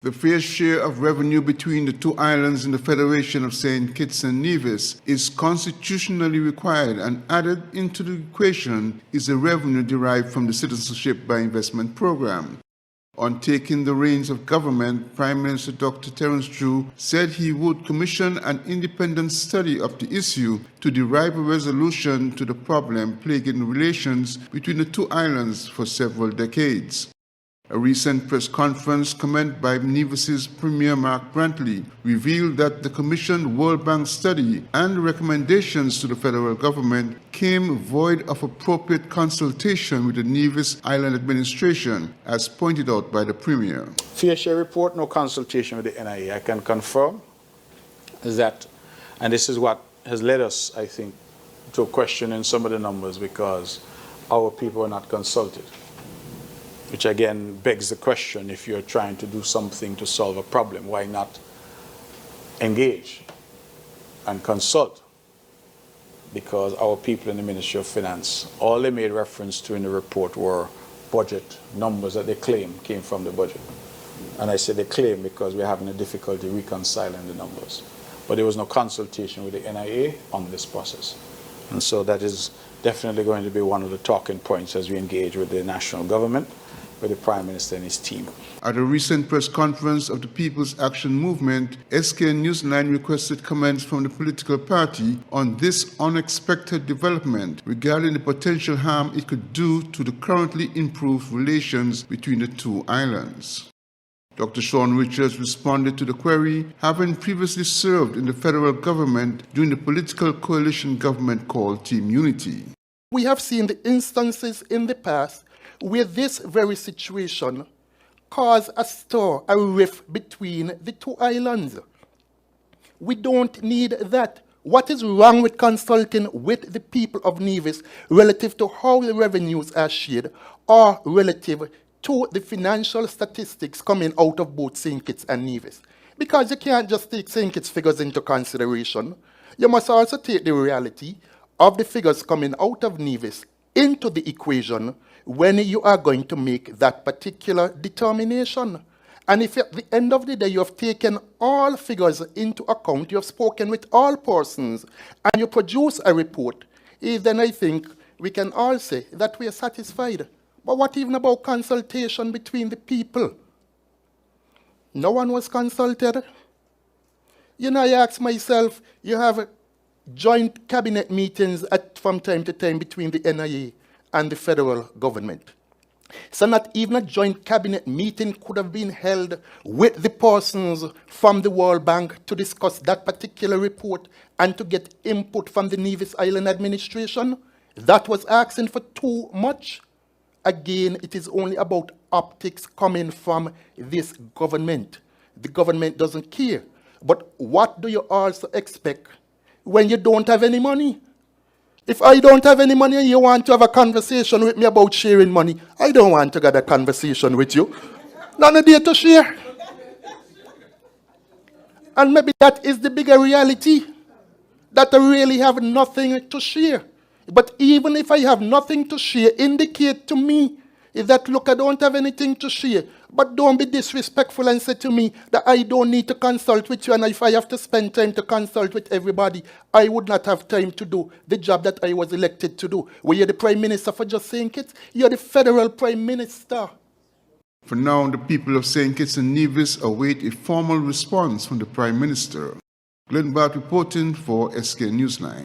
The fair share of revenue between the two islands in the Federation of St. Kitts and Nevis is constitutionally required, and added into the equation is the revenue derived from the Citizenship By Investment Program. On taking the reins of government, Prime Minister Dr Terrance Drew said he would commission an independent study of the issue to derive a resolution to the problem plaguing relations between the two islands for several decades. A recent press conference commended by Nevis's Premier Mark Brantley revealed that the commissioned World Bank study and recommendations to the federal government came void of appropriate consultation with the Nevis Island administration, as pointed out by the Premier. Fair share report, no consultation with the NIA. I can confirm that, and this is what has led us, I think, to questioning some of the numbers, because our people are not consulted. Which again begs the question, if you're trying to do something to solve a problem, why not engage and consult? Because our people in the Ministry of Finance, all they made reference to in the report were budget numbers that they claim came from the budget. And I say they claim because we're having a difficulty reconciling the numbers. But there was no consultation with the NIA on this process. And so that is definitely going to be one of the talking points as we engage with the national government, with the Prime Minister and his team. At a recent press conference of the People's Action Movement, SK Newsline requested comments from the political party on this unexpected development regarding the potential harm it could do to the currently improved relations between the two islands. Dr. Sean Richards responded to the query, having previously served in the federal government during the political coalition government called Team Unity. We have seen the instances in the past where this very situation caused a stir, a rift between the two islands. We don't need that. What is wrong with consulting with the people of Nevis relative to how the revenues are shared, or relative to the financial statistics coming out of both St. Kitts and Nevis? Because you can't just take St. Kitts figures into consideration. You must also take the reality of the figures coming out of Nevis into the equation when you are going to make that particular determination. And if at the end of the day you have taken all figures into account, you have spoken with all persons, and you produce a report, then I think we can all say that we are satisfied. But what even about consultation between the people? No one was consulted. You know, I ask myself, you have joint cabinet meetings from time to time between the NIA and the federal government. So not even a joint cabinet meeting could have been held with the persons from the World Bank to discuss that particular report and to get input from the Nevis Island administration. That was asking for too much. Again, it is only about optics coming from this government. The government doesn't care. But what do you also expect when you don't have any money? If I don't have any money and you want to have a conversation with me about sharing money, I don't want to get a conversation with you. None of there to share. And maybe that is the bigger reality, that I really have nothing to share. But even if I have nothing to share, indicate to me that, look, I don't have anything to share. But don't be disrespectful and say to me that I don't need to consult with you, and if I have to spend time to consult with everybody, I would not have time to do the job that I was elected to do. Were you the Prime Minister for just St. Kitts? You're the federal Prime Minister. For now, the people of St. Kitts and Nevis await a formal response from the Prime Minister. Glenn Bart reporting for SK Newsline.